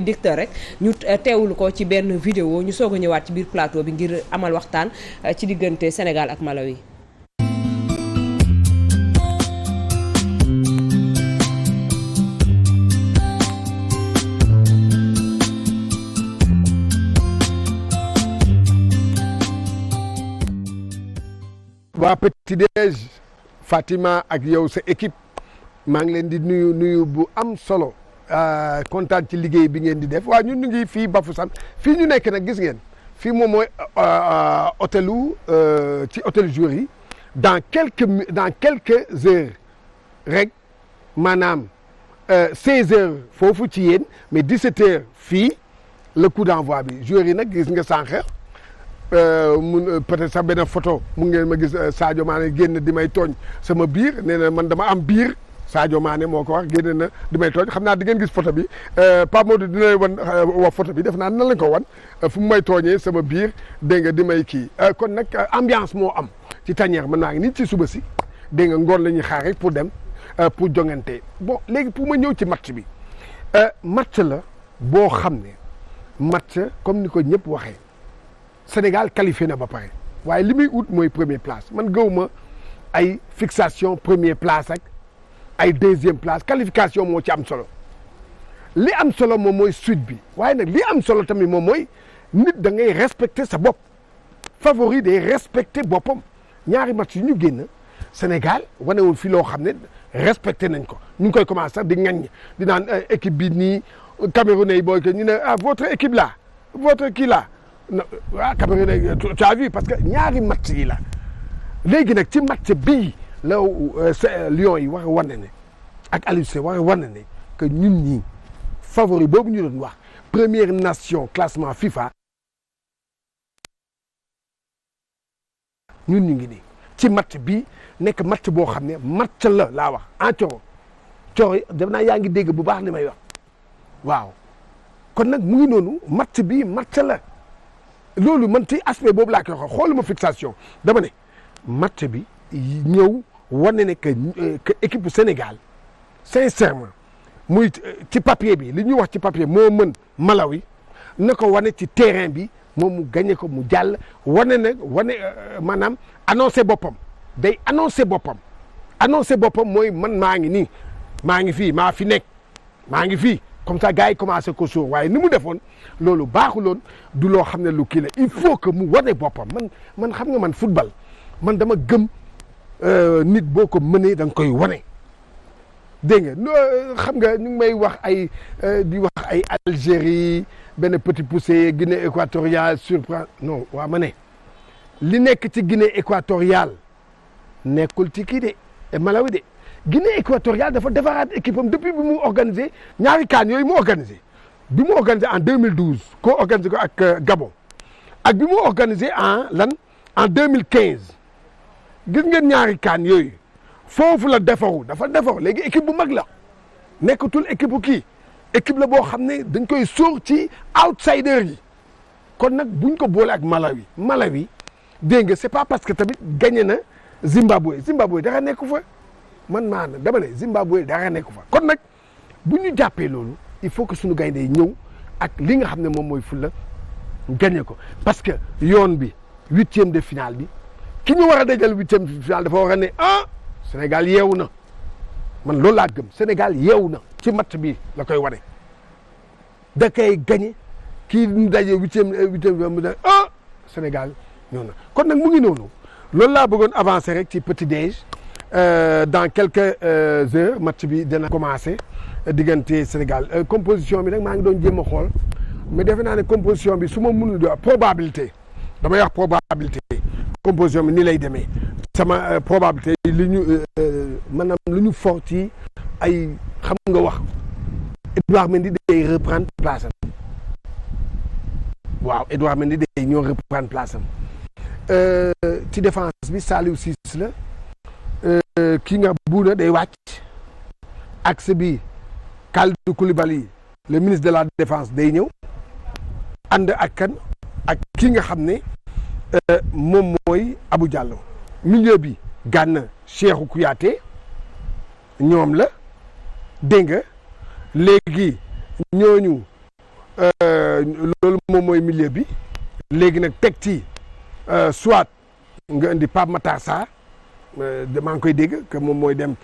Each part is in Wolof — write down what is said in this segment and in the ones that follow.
dicteur rek ñu teewul ko ci benn vidéo ñu soog a ñëwaat ci biir plateau bi ngir amal waxtaan ci diggante Sénégal ak Malawi. waa Petit Déj Fatima ak yow sa équipe maa ngi leen di nuyu bu am solo. kontaan ci liggéey bi ngeen di def waaw ñun ñu ngi fii Bafoussam fii ñu nekk nag gis ngeen fii moom mooy hôtelu ci hôtel jour yi dans quelques heures rek maanaam 16 heures foofu ci yéen mais 17 heures fii le coup d'envoi bi jour yi nag gis nga sànq mun peut-être sax benn photo mu ngeen ma gis Sadio Mané génn di may tooñ sama biir nee na man dama am biir. Sadio Mané moo ko wax génne na di may tooñ xam naa di ngeen gis photo bi Pape Modou dina leen wan wax photo bi def naa nan lañ ko wan fu mu may tooñee sama biir dégg nga di may kii kon nag ambiance moo am ci tanière man naa ngi nii ci suba si dégg nga ngoon la ñuy xaar rek pour dem pour jongante bon léegi pour ma ñëw ci match bi match la boo xam ne match comme ni ko ñëpp waxee Sénégal qualifié na ba pare waaye li muy ut mooy première place man gëw ma ay fixation première place ak ay deuxième place qualification moo ci am solo li am solo moom mooy suite bi waaye nag li am solo tamit moom mooy nit da ngay respecter sa bopp favori day respecter boppam ñaari match yu ñu génn Sénégal wanewul fi loo xam ne respecté nañ ko ñu ngi koy commencé sax di ŋaññ di naan équipe bi nii Camerounais yi booy que ñu ne votre équipe là votre kii là waaw Camerounais tu as vu parce que ñaari match yi la léegi nag ci match bii la Lions yi war a wane ne ak Aliou Cissé war a wane ne que ñun ñii favori boobu ñu doon wax première nation classement FIFA ñun ñu ngi nii ci match bi nekk match boo xam ne match la laa wax coro def naa yaa ngi dégg bu baax li may wax waaw kon nag mu ngi noonu match bi match la loolu man ci aspect boobu laa koy wax xooluma fixation dama ne match bi ñëw wane ne que équipe bu Sénégal sincèrement muy ci papier bi li ñuy wax ci papier moo mën Malawi na ko wane ci terrain bi moom mu gagné ko mu jàll wane maanaam annoncé boppam day annoncé boppam mooy man maa ngi nii maa ngi fii maa fi nekk maa ngi fii comme ça gars yi commencé ko sóor waaye ni mu defoon loolu baaxuloon du loo xam ne lu kii la il faut que mu wane boppam man xam nga man football man dama gëm nit boo ko mënee da nga koy wane dégg nga xam nga ñu ngi may wax ay di wax ay Algérie benn petit poussé Guinée équatoriale surprend non waa ma ne li nekk ci Guinée équatoriale nekkul ci kii de Malawi de Guinée équatoriale dafa defaraat équipe am depuis bi mu organisé ñaari CAN yooyu mu organisé bi mu organisé en 2012 ko organisé ko ak Gabon ak bi mu organisé en 2015 gis ngeen ñaari CAN yooyu foofu la defaru dafa defaru léegi équipe bu mag la nekkatul équipe bu kii équipe la boo xam ne dañ koy sóor ci outsider yi kon nag buñ ko boole ak Malawi dégg nga c'est pas parce que tamit gagné na Zimbabwe dara nekku fa man maanaam dama ne Zimbabwe dara nekku fa kon nag bu ñu jàppee loolu il faut que suñu gaynde yi ñëw ak li nga xam ne moom mooy fulla gagné ko parce que yoon bi 8e de finale bi ki ñu war a dajal 8e de finale dafa war a ne Sénégal yeewu na man loolu laa gëm Sénégal yeewu na ci match bi la koy wane da koy gagné kii ñu daje 8e mu ne Sénégal ñëw na kon nag mu ngi noonu loolu laa bëggoon avancer rek ci petit déj dans quelques heures match bi dina commencer diggante Sénégal composition bi nag maa ngi doon jéem a xool mais defe naa ne composition bi su ma mënul di wax probabilité damay wax probabilité composition bi ni lay demee sama probabilité li ñu maanaam lu ñu fort ci ay xam nga wax Edouard Mendy day reprendre place am waaw Edouard Mendy day ñoo reprendre place am ci défense bi Saliou Ciss la kii nga Bouna day wàcc axe bi Kalidou Koulibaly le ministre de la défense day ñëw ànd ak kan ak kii nga xam ne moom mooy Abou Diallo milieu bi Gana Cheikhou Kouyaté ñoom la dégg nga léegi ñooñu loolu moom mooy milieu bi léegi nag teg ci soit nga indi Pape Matar Sarr maa ngi koy dégg que moom mooy dem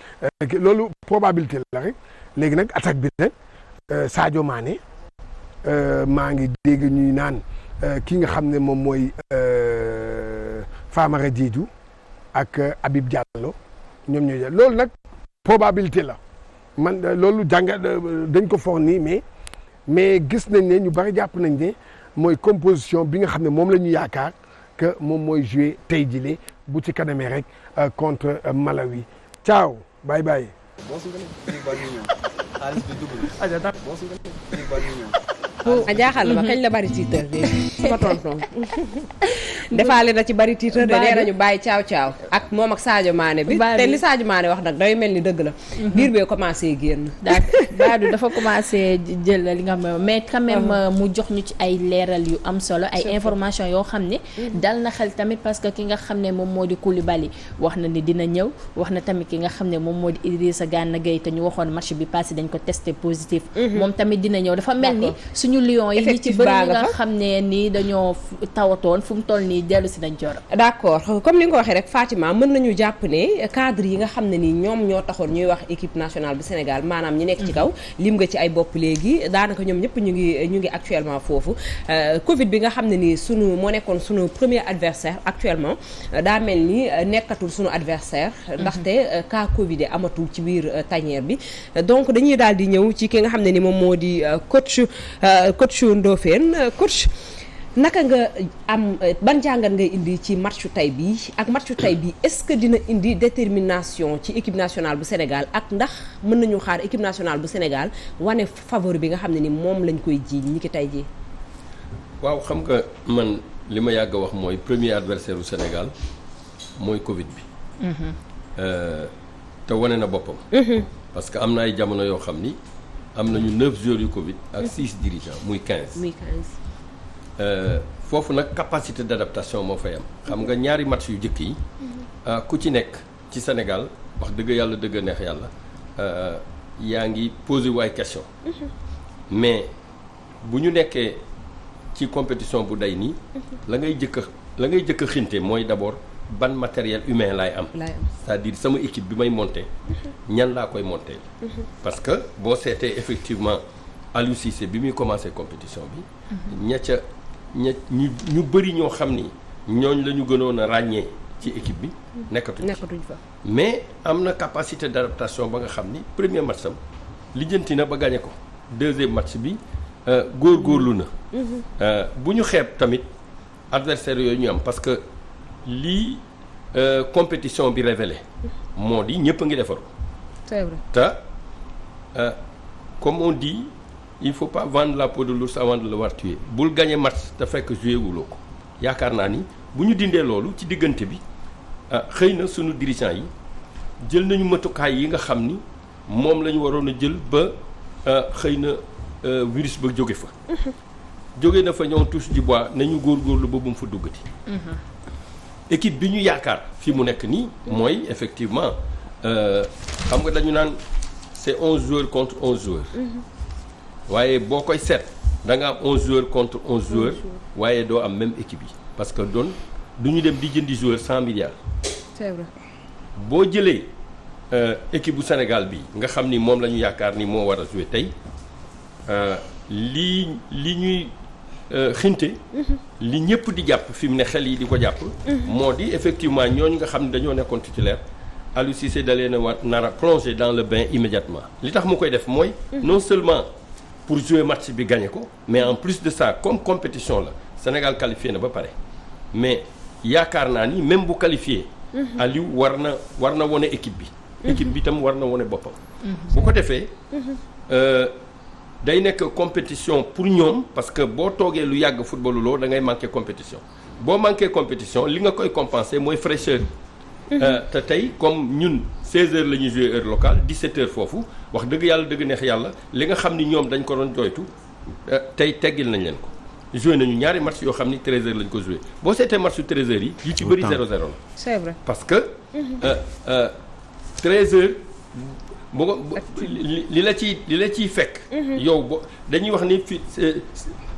loolu probabilité la rek léegi nag attaque bi nag Sadio Mané maa ngi dégg ñuy naan ki nga xam ne moom mooy Famara Diédhiou ak Habib Diallo ñoom ñooy jël loolu nag probabilité la man loolu jàngat dañ ko foog nii mais gis nañ ne ñu bari jàpp nañ ne mooy composition bi nga xam ne moom la ñu yaakaar que moom mooy joué tey jile bu ci kanamee rek contre Malawi ciao bye bye. a jaaxal ma kañ la bari tiitar de sama tonton defaale na ci bari tiitar de nee nañu bàyyi caaw ak moom ak Sadio Mané bi te li Sadio Mané wax nag day mel ni dëgg la biir bee commencé génn Badou dafa commencé jël li nga xam mais quand même mu jox ñu ci ay leeral yu am solo ay information yoo xam ne dal na xel tamit parce que ki nga xam ne moom moo di Koulibaly wax na ni dina ñëw wax na tamit ki nga xam ne moom moo di Idrissa Gana Gueye te ñu waxoon match bi passé dañ ko testé positif moom tamit dina ñëw dafa mel ni suñu lion yi ñi ci bëri nga xam ne nii dañoo tawatoon fu mu toll nii dellu si nañ joro d'accord comme ni nga ko waxee rek Fatima mën nañu jàpp ne cadre yi nga xam ne nii ñoom ñoo taxoon ñuy wax équipe nationale bu Sénégal maanaam ñi nekk ci kaw lim nga ci ay bopp léegi daanaka ñoom ñëpp ñu ngi actuellement foofu Covid bi nga xam ne nii moo nekkoon sunu premier adversaire actuellement daa mel ni nekkatul sunu adversaire ndaxte cas Covid amatul ci biir tanière bi donc dañuy daal di ñëw ci ki nga xam ne ni moom moo di coach Ndofène coach naka nga am ban jàngat ngay indi ci matchu tay bi ak matchu tay bi est-ce que dina indi détermination ci équipe nationale bu Sénégal ak ndax mën nañu xaar équipe nationale bu Sénégal wane favori bi nga xam ne ni moom lañ koy jiiñ ñi ki tay ji waaw xam nga man li ma yàgg a wax mooy premier adversaire u Sénégal mooy Covid bi te wane na boppam parce que am na ay jamono yoo xam ni am nañu 9 joueurs yu Covid ak 6 dirigeants muy 15 foofu nag capacité d'adaptation moo fay am xam nga ñaari match yu njëkk yi ku ci nekk ci Sénégal wax dëgg yàlla dëgg neex yàlla yaa ngi posé waay question mais bu ñu nekkee ci compétition bu day nii la ngay jëkk a xinte mooy d'abord ban matériel humain laay am c'est-à-dire sama équipe bi may monter ñan laa koy monter parce que boo seetee effectivement Aliou Cissé bi muy commencé compétition bi ñu bëri ñoo xam ni ñooñ la ñu gënoon a ràññee ci équipe bi nekkatuñ fa mais am na capacité d'adaptation ba nga xam ni premier match am lijjanti na ba gagné ko deuxième match bi góorgóorlu na bu ñu xeeb tamit adversaire yooyu ñu am parce que lii compétition bi révélé moo di ñëpp a ngi defaru c'est vrai te comme on dit il faut pas vendre la peau de l'ours avant de l'avoir tué bul gagné match te fekk joué wuloo ko yaakaar naa ni bu ñu dindee loolu ci diggante bi xëy na sunu dirigeants yi jël nañu matukaay yi nga xam ni moom la ñu waroon a jël ba xëy na virus ba jóge fa jóge na fa ñoom touche du bois nañu góorgóorlu ba bu mu fa duggati équipe bi ñu yaakaar fi mu nekk nii mooy effectivement xam nga dañu naan c'est 11 joueurs contre 11 joueurs waaye boo koy seet da nga am 11 joueurs contre 11 joueurs waaye doo am même équipe yi parce que du ñu dem di jëndi joueurs 100 milliards c'est vrai boo jëlee équipe bu Sénégal bi nga xam ni moom la ñu yaakaar ni moo war a jouer tey li ñuy xinte li ñëpp di jàpp fi mu ne xel yi di ko jàpp moo di effectivement ñooñu nga xam ne dañoo nekkoon titulaire Aliou Cissé da leen a nar a plonger dans le bain immédiatement li tax mu koy def mooy non seulement pour jouer match bi gagner ko mais en plus de ça comme compétition la Sénégal qualifié na ba pare mais yaakaar naa ni même bu qualifié Aliou war na wone équipe bi équipe bi tam war na wone boppam bu ko defee day nekk compétition pour ñoom parce que boo toogee lu yàgg football loo da ngay manqué compétition boo manqué compétition li nga koy compenser mooy fraîcheur te tey comme ñun 16h la ñuy jouer heure locale 17h foofu wax dëgg yàlla dëgg neex yàlla li nga xam ni ñoom dañ ko doon jooytu tey teggil nañ leen ko joué nañu ñaari match yoo xam ni 13h lañ ko joué boo seetee match su 13h yi yu ci bëri 0-0 la c'est vrai parce que 13h bu ko li la ciy fekk. yow dañuy wax ni fi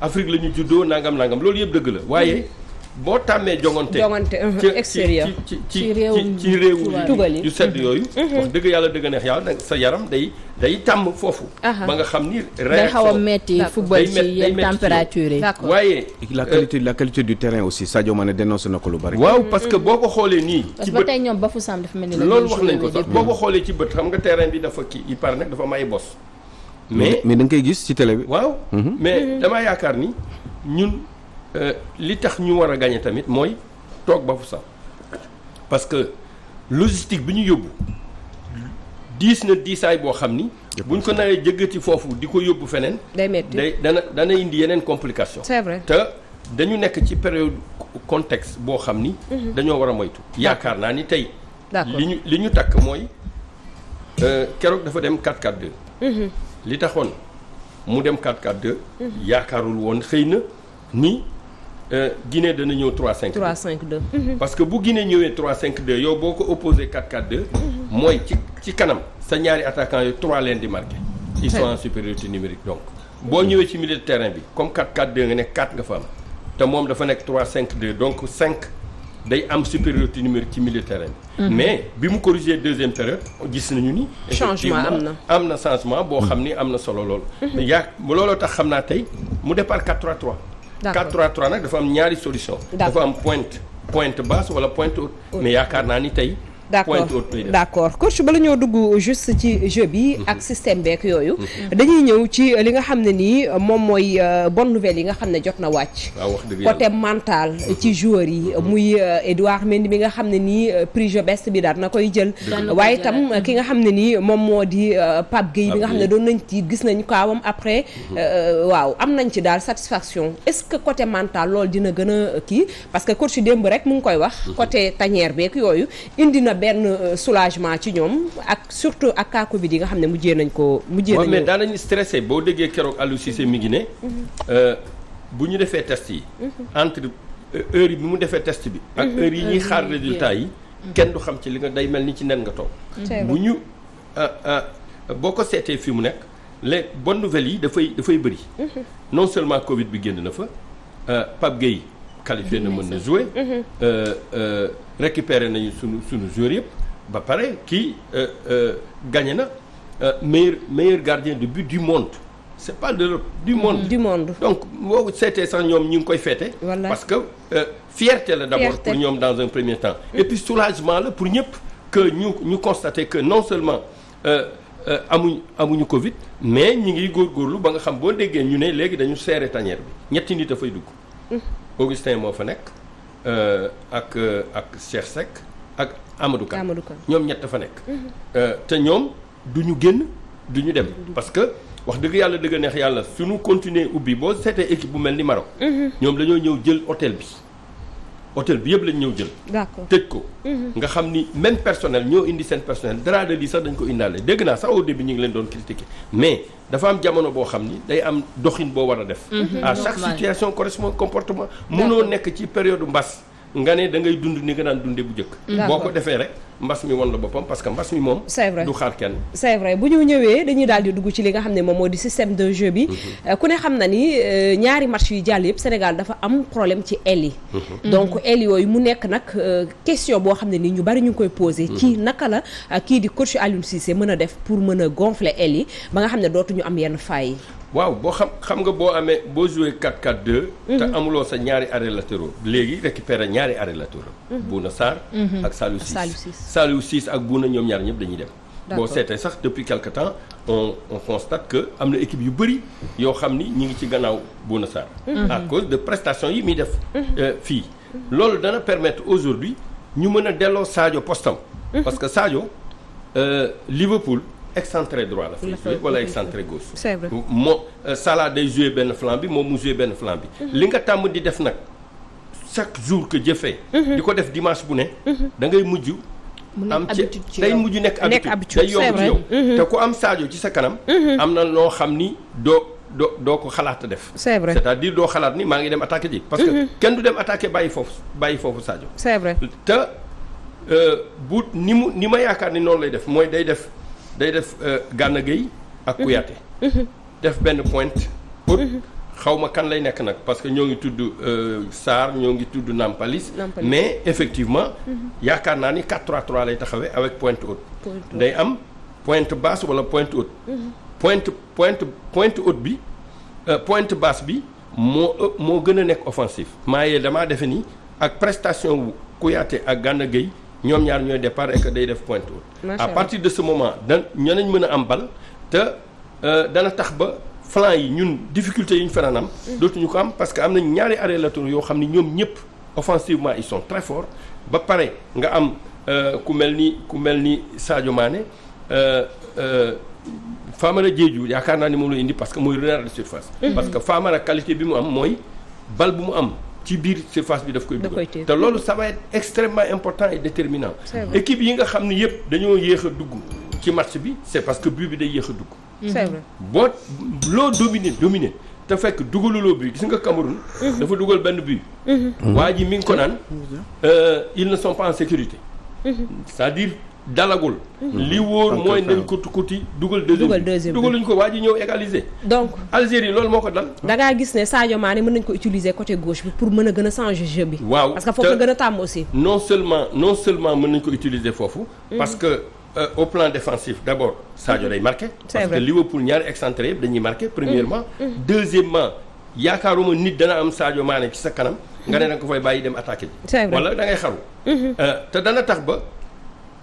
Afrique la ñu juddoo nangam loolu yëpp dëgg la waaye. boo tàmmee jongante extérieur ci réewu tugal yu sedd yooyu wax dëgg yàlla dëgg neex yàlla sa yaram day tàmm foofu ba nga xam ni day xaw a metti football ci yenn température yi waaye la qualité du terrain aussi Sadio Mané dénoncé na ko lu bari waaw parce que boo ko xoolee nii ci bët ba tey ñoom ba fu sam dafa mel ni loolu wax nañ ko sax boo ko xoolee ci bët xam nga terrain bi dafa kii il paraît nag dafa may bos mais da nga koy gis ci télé bi waaw mais damaa yaakaar ni ñun li tax ñu war a gagné tamit mooy toog ba fu sax parce que logistique bi ñu yóbbu diisaay boo xam ni buñ ko naree jëggati foofu di ko yóbbu feneen day metti dana indi yeneen complication c'est vrai te dañu nekk ci période contexte boo xam ni dañoo war a moytu yaakaar naa ni tey li ñu takk mooy keroog dafa dem 4-4-2 li taxoon mu dem 4-4-2 yaakaarul woon xëy na ni Guinée dana ñëw 3-5-2 parce que bu Guinée ñëwee 3-5-2 yow boo ko opposé 4-4-2 mooy ci kanam sa ñaari attaquants yooyu 3 leen di marqué ils sont en supériorité numérique donc boo ñëwee ci milieu de terrain bi comme 4-4-2 nga nekk 4 nga fa am te moom dafa nekk 3-5-2 donc 5 day am supériorité numérique ci milieu de terrain bi mais bi mu corrigé deuxième période gis nañu ni changement am na changement boo xam ni am na solo lool mais looloo tax xam naa tey mu départ 4-3-3 4-3-3 nag dafa am ñaari solution dafa am pointe basse wala pointe haute mais yaakaar naa ni tey d'accord coach bala ñoo dugg juste ci jeu bi ak système beek yooyu dañuy ñëw ci li nga xam ne nii moom mooy bonne nouvelle yi nga xam ne jot na wàcc côté mental ci joueurs yi muy Edouard Mendy bi nga xam ne nii prix jeu best bi daal na koy jël waaye itam ki nga xam ne nii moom moo di Pape Gueye bi nga xam ne doon nañ ci gis nañ kaawam après waaw am nañ ci daal satisfaction est-ce que côté mental loolu dina gën a kii parce que coach démb rek mu ngi koy wax côté tanière beek yooyu indi na benn soulagement ci ñoom ak surtout ak cas Covid yi nga xam ne mujjee nañ mais daan nañu stressé boo déggee keroog Aliou Cissé mi ngi ne bu ñu defee test yi entre heure yi bi mu defee test bi ak heure yi ñuy xaar résultat yi kenn du xam ci li nga day mel ni ci nen nga toog bu ñu boo ko seetee fi mu nekk les bonnes nouvelles yi dafay bëri non seulement Covid bi génn na fa Pape Gueye qualifié na mën na jouer récupéré nañu sunu joueurs yëpp ba pare kii gagné na meilleur gardien de but du monde c'est pas de l'Europe du monde donc boo seetee sax ñoom ñu ngi koy fêter parce que fierté la d'abord pour ñoom dans un premier temps et puis soulagement la pour ñëpp que ñu constater que non seulement amuñu Covid mais ñi ngi góorgóorlu ba nga xam boo déggee ñu ne léegi dañu serré tanière bi ñetti nit a fay dugg Augustin moo fa nekk ak Cheikh Seck ak Amadou Kane ñoom ñett fa nekk te ñoom du ñu génn du ñu dem parce que wax dëgg yàlla dëgg neex yàlla suñu continuer ubbi boo seetee équipe bu mel ni Maroc ñoom dañoo ñëw jël hôtel bi yëpp lañ ñëw jël tëj ko nga xam ni même personnel ñoo indi seen personnel dara de lii sax dañ ko indaale dégg naa sax au début ñu ngi leen doon critiquer mais dafa am jamono boo xam ni day am doxin boo war a def à chaque situation correspond comportement mënoo nekk ci période mbas nga ne da ngay dund ni nga daan dundee bu njëkk boo ko defee rek mbas mi won la boppam parce que mbas mi moom c'est vrai du xaar kenn c'est vrai bu ñu ñëwee dañuy daal di dugg ci li nga xam ne moom moo di système de jeu bi ku ne xam na ni ñaari match yu jàll yëpp Sénégal dafa am problème ci aile yi donc aile yooyu mu nekk nag question boo xam ne ni ñu bari ñu ngi koy posé ci naka la kii di coach Aliou Cissé mën a def pour mën a gonfler aile yi ba nga xam ne dootuñu am yenn failles yi waaw boo xam nga boo joué 4-4-2 te amuloo sa ñaari arrêts latéraux léegi récupérer ñaari arrêts latéraux Bouna Sarr ak Saliou Ciss ak Bouna ñoom ñaar ñëpp dañuy dem boo seetee sax depuis quelque temps on constate que am na équipe yu bëri yoo xam ni ñi ngi ci gannaaw Bouna Sarr à cause de prestations yi muy def fii loolu dana permettre aujourd'hui ñu mën a delloo Sadio postam parce que Sadio Liverpool excentré droit la fay joué wala excentré gauche c'est vrai moom Salah day joué benn flanc bi moom mu joué benn flanc bi li nga tàmm di def nag chaque jour que jëfee di ko def dimanche bu ne da ngay mujj am ci day mujj nekk habitude day yomb ci yow te ku am Sadio ci sa kanam am na loo xam ni doo ko xalaat a def c'est vrai c'est-à-dire doo xalaat ni maa ngi dem attaqué ji parce que kenn du dem attaqué bàyyi foofu Sadio c'est vrai te bu ni ma yaakaar ni noonu lay def mooy day def day def Gana Gueye ak Kouyaté def benn pointe haute xaw ma kan lay nekk nag parce que ñoo ngi tudd Sarr ñoo ngi tudd Nampalis mais effectivement yaakaar naa ni 4-3-3 lay taxawee avec pointe haute day am pointe basse wala pointe haute pointe haute bi pointe basse bi moo gën a nekk offensif maaye damaa defe ni ak prestation wu Kouyaté ak Gana Gueye ñoom ñaar ñooy départ et que day def pointe haute à partir de ce moment ñanañ mën a am bal te dana tax ba flanc yi ñun difficulté yi ñu fanaan am dootuñu ko am parce que am nañ ñaari arrêts latéraux yoo xam ni ñoom ñëpp offensivement ils sont très forts ba pare nga am ku mel ni Sadio Mané Famara Diédhiou yaakaar naa ni moom la indi parce que mooy renard de surface parce que Famara qualité bi mu am mooy bal bu mu am ci biir surface bi daf koy dugal te loolu ça va être extrêmement important et déterminant équipe yi nga xam ni yëpp dañoo yéex a dugg ci match bi c'est parce que but bi day yéex a dugg c'est vrai boo loo dominer te fekk dugaluloo but gis nga Cameroun dafa dugal benn but waa ji mi ngi ko naan ils ne sont pas en sécurité c'est-à-dire dalagul li wóor mooy nañ ko kuti dugal deuxième dugaluñ ko waa ji ñëw égaliser donc Algérie loolu moo ko dal da ngaa gis ne Sadio Mané mën nañ ko utiliser côté gauche bi pour mën a gën a changer jeu bi waaw parce que foofu la gën a tàmm aussi non seulement mën nañ ko utiliser foofu parce que au plan défensif d'abord Sadio day marqué parce que Liverpool ñaari excentré yëpp dañuy marqué premièrement deuxièmement yaakaaruma nit dana am Sadio Mané ci sa kanam nga ne da nga ko fay bàyyi dem attaqué ji wala da ngay xaru te dana tax ba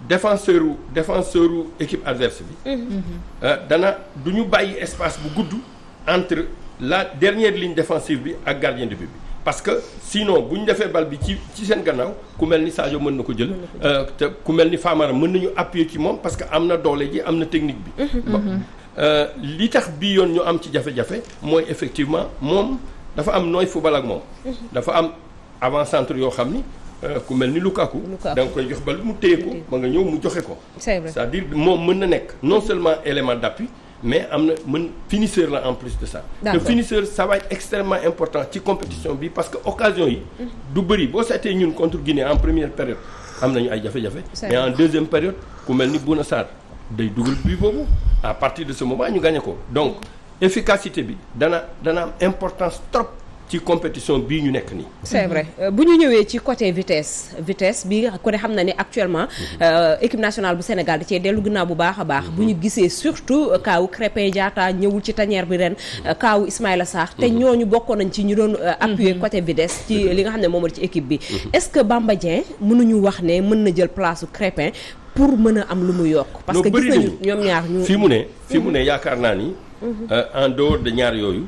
défenseur équipe adverse bi dana du ñu bàyyi espace bu gudd entre la dernière ligne défensive bi ak gardien de but bi parce que sinon bu ñu defee bal bi ci seen gannaaw ku mel ni Sadio mën na ko jël te ku mel ni Famara mën nañu appuyer ci moom parce que am na doole ji am na technique bi li tax bii yoon ñu am ci jafe-jafe mooy effectivement moom dafa am nooy football ak moom dafa am avant-centre yoo xam ni ku mel ni Lukaku da nga koy jox bal mu téye ko ma nga ñëw mu joxe ko c'est-à-dire moom mën na nekk non seulement élément d'appui mais am na finisseur la en plus de ça te finisseur ça va être extrêmement important ci compétition bi parce que occasion yi du bëri boo seetee ñun contre Guinée en première période am nañu ay jafe-jafe mais en deuxième période ku mel ni Bouna Sarr day dugal bii boobu à partir de ce moment ñu gagné ko donc efficacité bi dana am importance trop ci compétition bii ñu nekk nii. c'est vrai bu ñu ñëwee ci côté vitesse bi ku ne xam na ni actuellement équipe nationale bu Sénégal da cee dellu ginnaaw bu baax a baax. bu ñu gisee surtout kaawu Krépin Diatta ñëwul ci tanière bi ren kaawu Ismaïla Sarr te ñooñu bokkoon nañ ci ñu doon appuyer côté vitesse ci li nga xam ne moom la ci équipe bi. est-ce que Bamba Dieng mënuñu wax ne mën na jël place su Krépin pour mën a am lu mu yokk. parce que gis nañu ñoom ñaar ñu. fi mu ne yaakaar naa ni. en dehors de ñaar yooyu.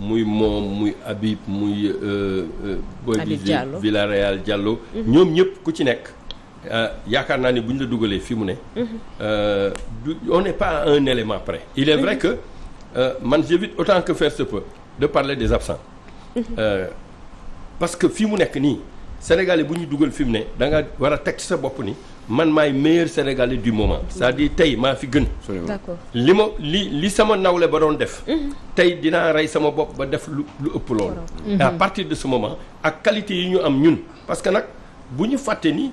muy moom muy Habib muy Boy Villarreal Diallo ñoom ñëpp ku ci nekk yaakaar naa ni bu ñu la dugalee fi mu ne on n'est pas à un élément près il est vrai que man j'évite autant que faire se peut de parler des absents parce que fi mu nekk nii Sénégalais bu ñu dugal fi mu ne da nga war a teg ci sa bopp ni man maay meilleur Sénégalais du moment c'est-à-dire tey maa fi gën. d'accord li sama nawle ba doon def. tey dinaa rey sama bopp ba def lu ëpp loolu. à partir de ce moment ak qualité yi ñu am ñun parce que nag bu ñu fàtte ni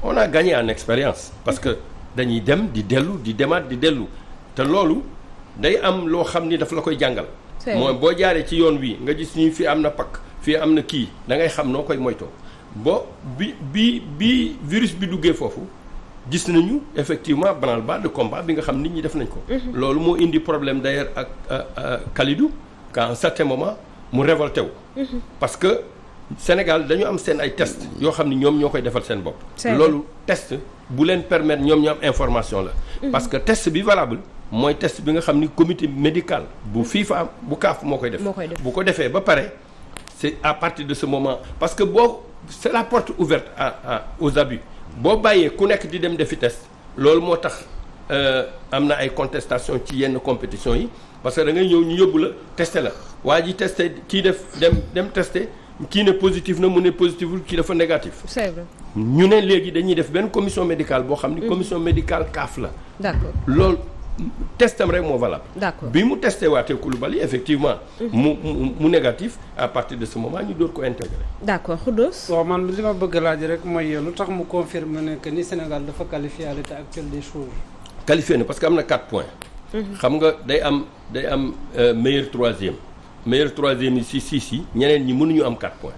on a gagné en expérience parce que dañuy dem di dellu di demaat di dellu te loolu day am loo xam ni daf la koy jàngal. mooy boo jaaree ci yoon wi nga gis ni fii am na pakk fii am na kii da ngay xam noo koy moytoo. bi virus bi duggee foofu gis nañu effectivement branle-bas de combat bi nga xam nit ñi def nañ ko. loolu moo indi problème d'ailleurs ak Kalidou qu'à un certain moment mu révolté wu. parce que Sénégal dañu am seen ay test yoo xam ni ñoom ñoo koy defal seen bopp. loolu test bu leen permettre ñoom ñu am information la. parce que test bi valable mooy test bi nga xam ni comité médical bu FIFA bu CAF moo koy def. bu ko defee ba pare c'est à partir de ce moment parce que c'est la porte ouverte aux abus boo bàyyee ku nekk di dem defi test loolu moo tax am na ay contestation ci yenn compétition yi parce que da ngay ñëw ñu yóbbu la testé la waa ji testé kii def dem testé kii ne positif na mu ne positiful kii dafa négatif. c'est vrai ñu ne léegi dañuy def benn commission médicale boo xam ni commission médicale CAF la. d'accord loolu testam rek moo valable. d'accord bi mu testé waatee Koulibaly effectivement. mu négatif à partir de ce moment ñu door ko intégré. d'accord Khoudoss. waaw man li ma bëgg laaj rek mooy lu tax mu confirmer ne que ni Sénégal dafa qualifié à l'état actuel des choses. qualifié na parce que am na 4 points. xam nga day am meilleur troisième yi ci 6 yi ñeneen ñi mënuñu am 4 points.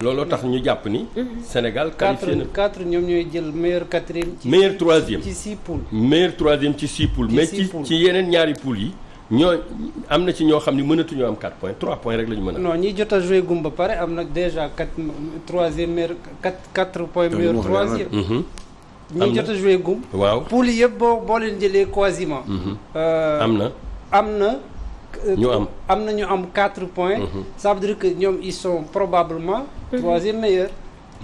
looloo tax ñu jàpp ni. Sénégal qualifié na 4 ñoom ñooy jël meilleur quatrième. meilleur troisième ci 6 poules. meilleur troisième ci 6 poules. mais ci yeneen ñaari poules yi. ñoo am na ci ñoo xam ne mënatuñoo am 4 points 3 points rek la ñu mën a. non ñi jot a joué gum ba pare am na déjà 4 points meilleur troisième. ñi jot a joué gum. waaw poules yëpp boo leen jëlee quasiment. am na ñu am 4 points. ça veut dire que ñoom ils sont probablement. troisième meilleur.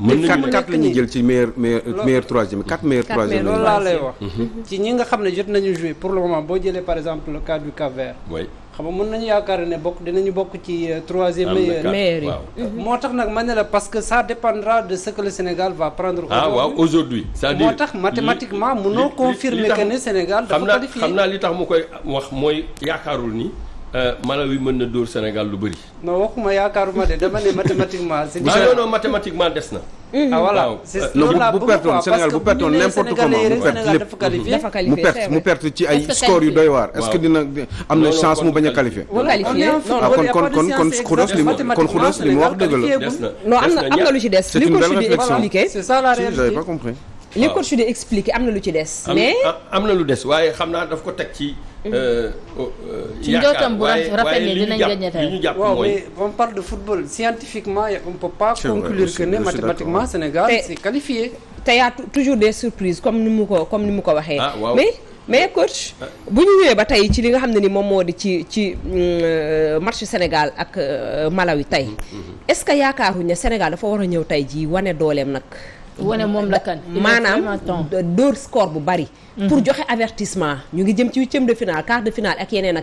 mën nañu 4 la ñuy jël ci meilleur troisième 4 meilleur troisième. loolu laa lay wax. ci ñi nga xam ne jot nañu jouer pour le moment boo jëlee par exemple le cas du Cap-Vert. oui xam nga mën nañu yaakaar ne dinañu bokk ci troisième meilleur yi. moo tax nag ma ne la parce que ça dépendra de ce que le Sénégal va prendre. aujourd'hui c'est-à-dire moo tax mathématiquement mënoo confirmer que ne Sénégal dafa qualifié. xam naa li tax mu koy wax mooy yaakaarul ni. Malawi mën na dóor Sénégal lu bëri. non waxuma yaakaaruma de dama ne mathématiquement. c'est non mathématiquement des na. ah voilà c'est loolu laa bëgg quoi Sénégal bu pertoon n'importe comment mu perte lépp mu perte ci ay score yu doy waar. est-ce que dina am na chance mu bañ a qualifier. kon Khoudoss li mu wax dëgg la. des na non am na lu ci des. c'est une belle réflexion c'est ça la réalité. j'avais pas compris. li coach di expliquer am na lu ci des. mais am na lu des waaye xam naa daf ko teg ci. ci njottam bu rafet ne dinañ gagner tey. li ñu jàpp waaw mooy mais on parle de football scientifiquement on peut pas conclure que ne mathématiquement Sénégal c'est qualifié. te y a toujours des surprises comme ni mu ko waxee. mais coach bu ñu ñëwee ba tey ci li nga xam ne ni moom moo di ci match Sénégal ak Malawi tey est-ce que yaakaaruñ ne Sénégal dafa war a ñëw tey jii wane dooleem nag. wane moom la kan maanaam dóor score bu bari. pour joxe avertissement ñu ngi jëm ci huitième de finale quart de finale ak yeneen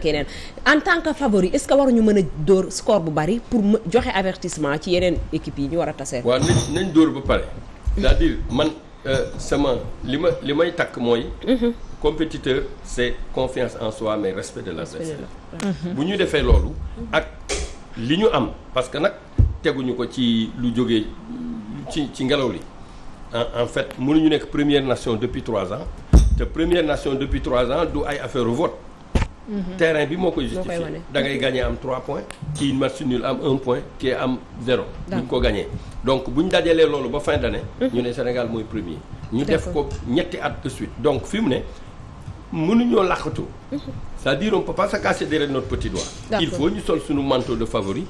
en tant que favori est-ce que waruñu mën a dóor score bu bari pour joxe avertissement ci yeneen équipe yi ñu war a taseer. waaw nañ dóor ba pare c'est-à-dire man sama li may takk mooy. compétiteur c'est confiance en soi mais respect de l'adversaire. bu ñu defee loolu ak li ñu am parce que nag teguñu ko ci lu jógee ci ngelaw li. En fait mënuñu nekk première nation depuis 3 ans te première nation depuis 3 ans du ay affaire vote. terrain bi moo koy justifié da ngay gagné am 3 points kii match nul am 1 point kii am 0. buñ ko gagné donc buñ dajalee loolu ba fin d'année. ñu ne Sénégal mooy premier. ñu def ko ñetti at de suite donc fi mu ne mënuñoo làqatu. c'est-à-dire on peut pas se cacher derrière notre petit doigt. il faut ñu sol suñu manteau de favori.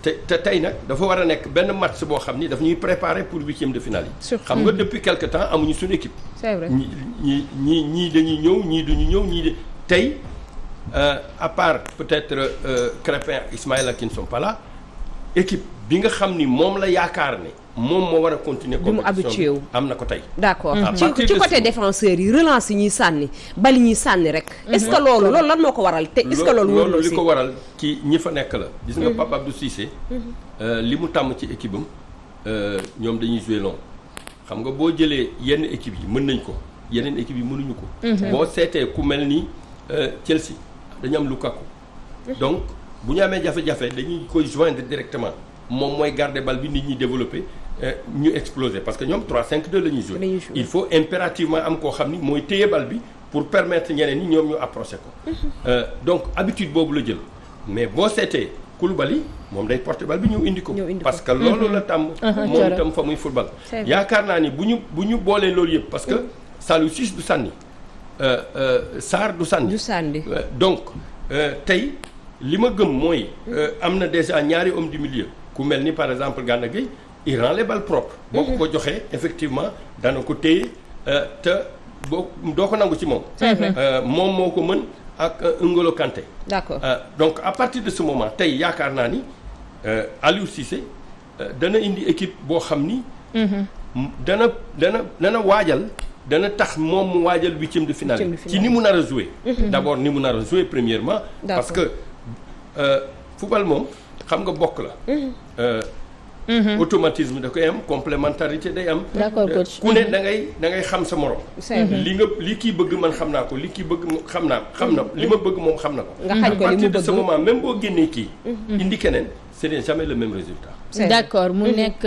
te tey nag dafa war a nekk benn match boo xam ni daf ñuy préparer pour huitième de finale yi. xam nga depuis quelque temps amuñu suñu équipe. c'est vrai ñii dañuy ñëw ñii duñu ñëw ñii tey à part peut-être Crépin Ismaïla qui ne sont pas là équipe bi nga xam ni moom la yaakaar ne moom moo war a continuer compétition bi am na ko tey. d'accord ci côté défenseurs yi relance yi ñuy sànni bali ñuy sànni rek. est-ce que loolu lan moo ko waral te est-ce que loolu li ko waral ci ñi fa nekk la. gis nga Pape Abdou Cissé. li mu tàmm ci équipe am ñoom dañuy jouer long xam nga boo jëlee yenn équipe yi mën nañ ko yeneen équipe yi mënuñu ko. boo seetee ku mel ni Chelsea dañu am Lukaku. donc bu ñu amee jafe-jafe dañuy koy joindre directement moom mooy garder bal bi nit ñi développer ñu exploser parce que ñoom 3-5-2 la ñuy jouer. il faut impérativement am koo xam ni mooy téye bal bi pour permettre ñeneen ñi ñoom ñu approcher ko. donc habitude boobu la jël mais boo seetee Koulibaly moom day porter bal bi ñëw indi ko. parce que loolu la tàmm. moom itam fa muy football. yaakaar naa ni bu ñu boolee loolu yëpp parce que Saliou Ciss du sànni Sarr du sànni. donc tey li ma gëm mooy. am na déjà ñaari hommes du milieu ku mel ni par exemple Gana Gueye il rend les balles propres. boo ko joxee effectivement dana ko téye te doo ko nangu ci moom. moom moo ko mën ak N'Golo Kanté. d'accord donc à partir de ce moment tey yaakaar naa ni Aliou Cissé dana indi équipe boo xam ni. dana waajal. dana tax moom mu waajal huitième de finale ci ni mu nar a jouer. d'abord ni mu nar a jouer premièrement. parce que football moom xam nga bokk la. automatisme da koy am complémentarité day am. d'accord coach ku ne da ngay xam sa morom. li kii bëgg man xam naa ko li kii bëgg xam na li ma bëgg moom xam na ko. nga xañ ko li mu bëgg à partir de ce moment même boo génnee kii. indi keneen ce n'est jamais le même résultat. d'accord mu nekk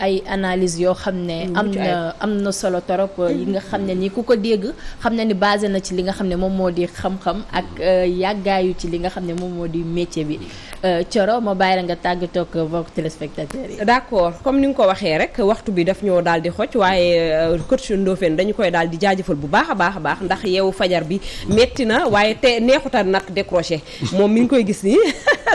ay analyse yoo xam ne am na solo torop yi nga xam ne ni ku ko dégg xam ne ni basé na ci li nga xam ne moom moo di xam-xam ak yàggaayu ci li nga xam ne moom moo di métier bi Thioro ma bàyyi la nga tàggatoo ak mbokku téléspectateurs yi. d'accord comme ni nga ko waxee rek waxtu bi daf ñoo daal di xoj waaye coach Ndofène dañu koy daal di jaajëfal bu baax a baax ndax yeewu fajar bi metti na waaye te neexuta nag décroché moom mi ngi koy gis nii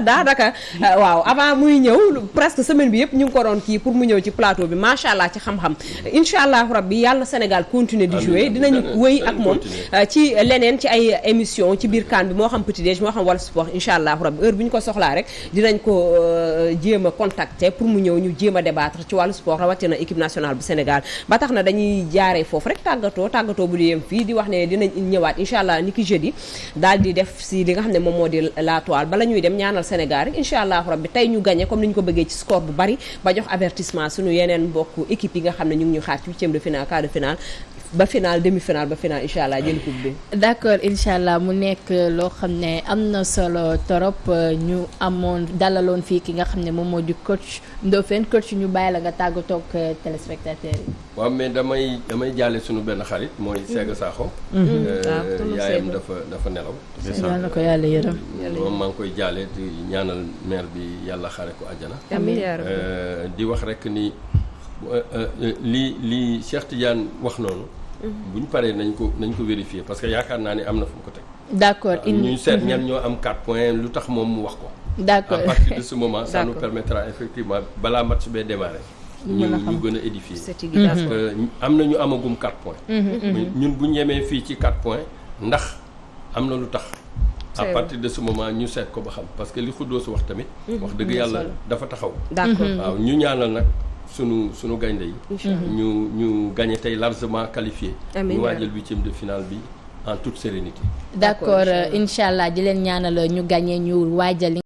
daanaka waaw avant muy ñëw presque semaine bi yëpp ñu ngi ko doon kii pour mu ñëw ci plateau bi macha allah ci xam-xam incha allah rabbi yàlla Sénégal continuer di jouer dinañu wëy ak moom ci leneen ci ay émission ci biir CAN bi moo xam petit déj moo xam Walf Sport incha allah rabbi heure bu ñu ko soxlaa rek dinañ ko jéem a contacter pour mu ñëw ñu jéem a débattre ci wàllu sport rawatina équipe nationale bu Sénégal ba tax na dañuy jaaree foofu rek tàggatoo bu di yem fii di wax ne dinañ ñëwaat incha allah ni ki jeudi daal di def si li nga xam ne moom moo di la toile bala ñuy dem ñaanal Sénégal rek incha allah rabbi tey ñu gagné comme ni ñu ko bëggee ci score bu bari ba jox avertissement suñu yeneen mbokk équipe yi nga xam ne ñu ngi ñu xaar ci huitième de finale quart de finale ba finale demi-finale ba finale incha allah jël coupe bi. d'accord incha allah mu nekk loo xam ne am na solo torop ñu dalaloon fii ki nga xam ne moom moo di coach Ndofène coach ñu bàyyi la nga tàggatoo ak téléspectateurs yi. waaw mais damay jaale suñu benn xarit mooy Sega Sakho. yaayam dafa nelaw. yal na ko yàlla yërëm. moom maa ngi koy jaale di ñaanal maire bi yàlla xaare ko àjjana. amiin di wax rek ni li Cheikh Tidiane wax noonu. bu ñu paree nañ ko vérifier parce que yaakaar naa ni am na fu mu ko teg. d'accord ñu seet ñan ñoo am 4 points lu tax moom mu wax ko. d'accord à partir de ce moment ça nous permettra effectivement balaa match bee démarrer. ñu gën a édifier. parce que am na ñu amagum 4 points. ñun bu ñu yemee fii ci 4 points ndax am na lu tax. à partir de ce moment ñu seet ko ba xam parce que li Xuddoos wax tamit. wax dëgg yàlla dafa taxaw. d'accord waaw ñu ñaanal nag. sunu gaynde yi ñu gagné tey largement qualifié ñu waajal huitième de finale bi en toute sérénité d'accord incha allah di leen ñaanal ñu gagné ñu waajal